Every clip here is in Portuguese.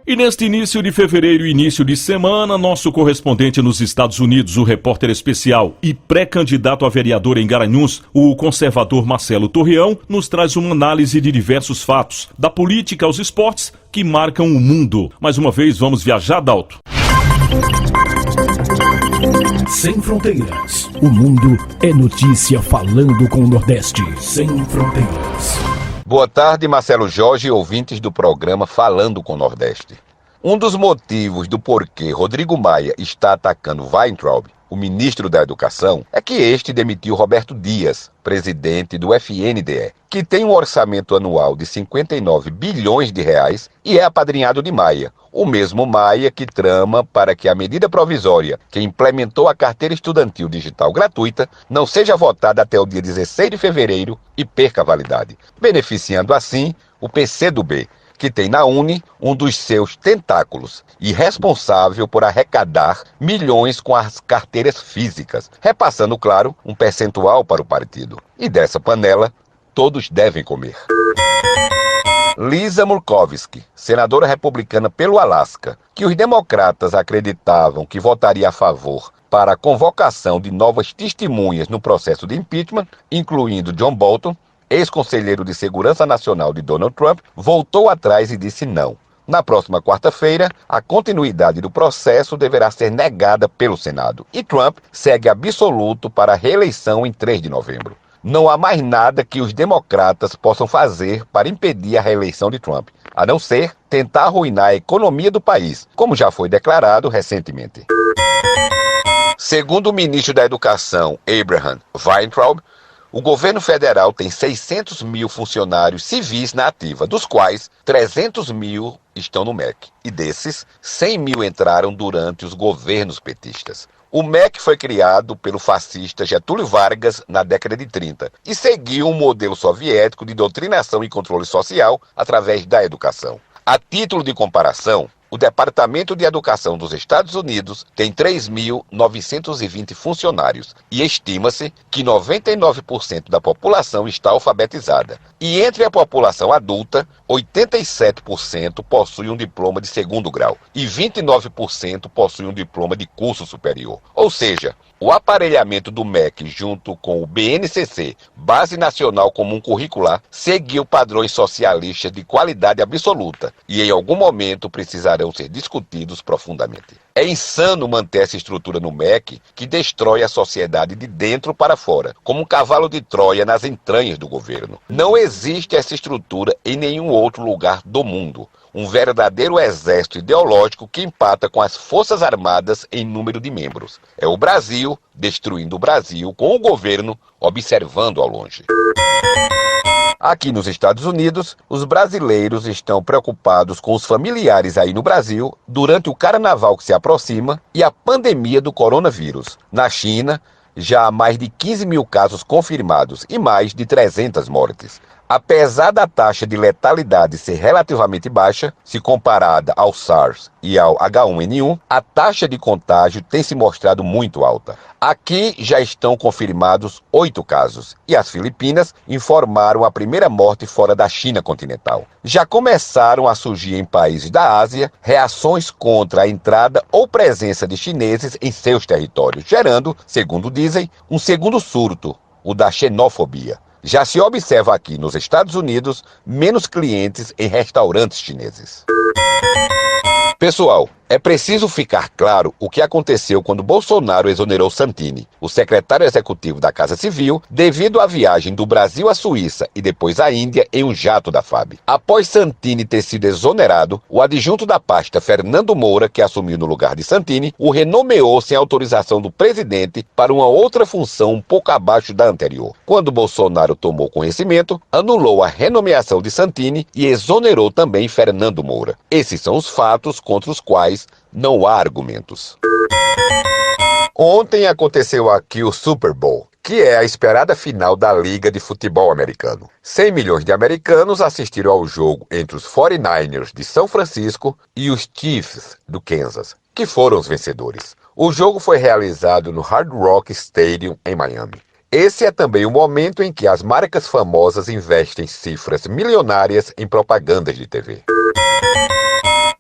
E neste início de fevereiro e início de semana, nosso correspondente nos Estados Unidos, o repórter especial e pré-candidato a vereador em Garanhuns, o conservador Marcelo Torreão, nos traz uma análise de diversos fatos, da política aos esportes, que marcam o mundo. Mais uma vez, vamos viajar, Dalto. Sem Fronteiras. O mundo é notícia falando com o Nordeste. Sem Fronteiras. Boa tarde, Marcelo Jorge e ouvintes do programa Falando com o Nordeste. Um dos motivos do porquê Rodrigo Maia está atacando Weintraub, o ministro da Educação, é que este demitiu Roberto Dias, presidente do FNDE, que tem um orçamento anual de 59 bilhões de reais e é apadrinhado de Maia, o mesmo Maia que trama para que a medida provisória que implementou a carteira estudantil digital gratuita não seja votada até o dia 16 de fevereiro e perca a validade, beneficiando assim o PCdoB, que tem na Uni um dos seus tentáculos e responsável por arrecadar milhões com as carteiras físicas, repassando, claro, um percentual para o partido. E dessa panela, todos devem comer. Lisa Murkowski, senadora republicana pelo Alasca, que os democratas acreditavam que votaria a favor para a convocação de novas testemunhas no processo de impeachment, incluindo John Bolton, ex-conselheiro de Segurança Nacional de Donald Trump, voltou atrás e disse não. Na próxima quarta-feira, a continuidade do processo deverá ser negada pelo Senado. E Trump segue absoluto para a reeleição em 3 de novembro. Não há mais nada que os democratas possam fazer para impedir a reeleição de Trump, a não ser tentar arruinar a economia do país, como já foi declarado recentemente. Segundo o ministro da Educação, Abraham Weintraub, o governo federal tem 600 mil funcionários civis na ativa, dos quais 300 mil estão no MEC. E desses, 100 mil entraram durante os governos petistas. O MEC foi criado pelo fascista Getúlio Vargas na década de 30 e seguiu um modelo soviético de doutrinação e controle social através da educação. A título de comparação, o Departamento de Educação dos Estados Unidos tem 3.920 funcionários e estima-se que 99% da população está alfabetizada. E entre a população adulta, 87% possui um diploma de segundo grau e 29% possui um diploma de curso superior. Ou seja, o aparelhamento do MEC junto com o BNCC, Base Nacional Comum Curricular, seguiu padrões socialistas de qualidade absoluta e em algum momento precisarão ser discutidos profundamente. É insano manter essa estrutura no MEC que destrói a sociedade de dentro para fora, como um cavalo de Troia nas entranhas do governo. Não existe essa estrutura em nenhum outro lugar do mundo. Um verdadeiro exército ideológico que empata com as Forças Armadas em número de membros. É o Brasil destruindo o Brasil, com o governo observando ao longe. Aqui nos Estados Unidos, os brasileiros estão preocupados com os familiares aí no Brasil durante o carnaval que se aproxima e a pandemia do coronavírus. Na China, já há mais de 15 mil casos confirmados e mais de 300 mortes. Apesar da taxa de letalidade ser relativamente baixa, se comparada ao SARS e ao H1N1, a taxa de contágio tem se mostrado muito alta. Aqui já estão confirmados 8 casos e as Filipinas informaram a primeira morte fora da China continental. Já começaram a surgir em países da Ásia reações contra a entrada ou presença de chineses em seus territórios, gerando, segundo dizem, um segundo surto, o da xenofobia. Já se observa aqui nos Estados Unidos menos clientes em restaurantes chineses. Pessoal, é preciso ficar claro o que aconteceu quando Bolsonaro exonerou Santini, o secretário executivo da Casa Civil, devido à viagem do Brasil à Suíça e depois à Índia em um jato da FAB. Após Santini ter sido exonerado, o adjunto da pasta, Fernando Moura, que assumiu no lugar de Santini, o renomeou sem autorização do presidente para uma outra função um pouco abaixo da anterior. Quando Bolsonaro tomou conhecimento, anulou a renomeação de Santini e exonerou também Fernando Moura. Esses são os fatos contra os quais não há argumentos. Ontem aconteceu aqui o Super Bowl, que é a esperada final da Liga de Futebol Americano. 100 milhões de americanos assistiram ao jogo entre os 49ers de São Francisco e os Chiefs do Kansas, que foram os vencedores. O jogo foi realizado no Hard Rock Stadium, em Miami. Esse é também o momento em que as marcas famosas investem cifras milionárias em propagandas de TV.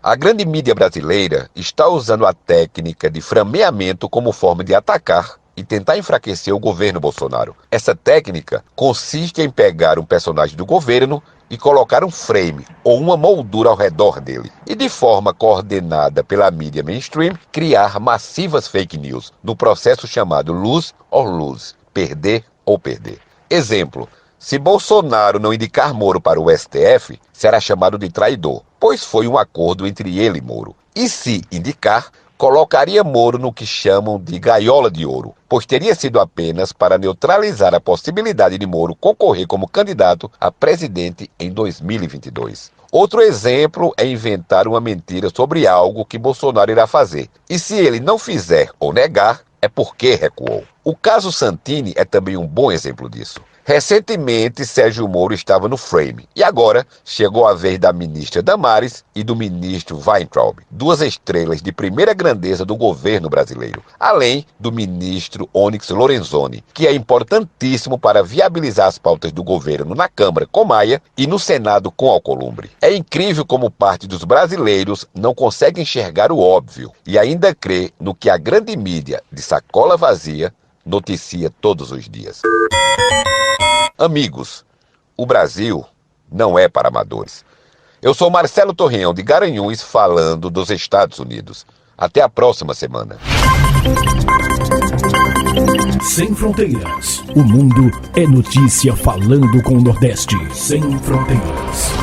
A grande mídia brasileira está usando a técnica de frameamento como forma de atacar e tentar enfraquecer o governo Bolsonaro. Essa técnica consiste em pegar um personagem do governo e colocar um frame ou uma moldura ao redor dele. E de forma coordenada pela mídia mainstream, criar massivas fake news no processo chamado lose or lose, perder ou perder. Exemplo, se Bolsonaro não indicar Moro para o STF, será chamado de traidor, pois foi um acordo entre ele e Moro. E se indicar, colocaria Moro no que chamam de gaiola de ouro, pois teria sido apenas para neutralizar a possibilidade de Moro concorrer como candidato a presidente em 2022. Outro exemplo é inventar uma mentira sobre algo que Bolsonaro irá fazer. E se ele não fizer ou negar, é porque recuou. O caso Santini é também um bom exemplo disso. Recentemente, Sérgio Moro estava no frame e agora chegou a vez da ministra Damares e do ministro Weintraub, duas estrelas de primeira grandeza do governo brasileiro, além do ministro Onyx Lorenzoni, que é importantíssimo para viabilizar as pautas do governo na Câmara com Maia e no Senado com Alcolumbre. É incrível como parte dos brasileiros não consegue enxergar o óbvio e ainda crê no que a grande mídia de sacola vazia noticia todos os dias. Amigos, o Brasil não é para amadores. Eu sou Marcelo Torreão de Garanhuns, falando dos Estados Unidos. Até a próxima semana. Sem Fronteiras. O mundo é notícia falando com o Nordeste. Sem Fronteiras.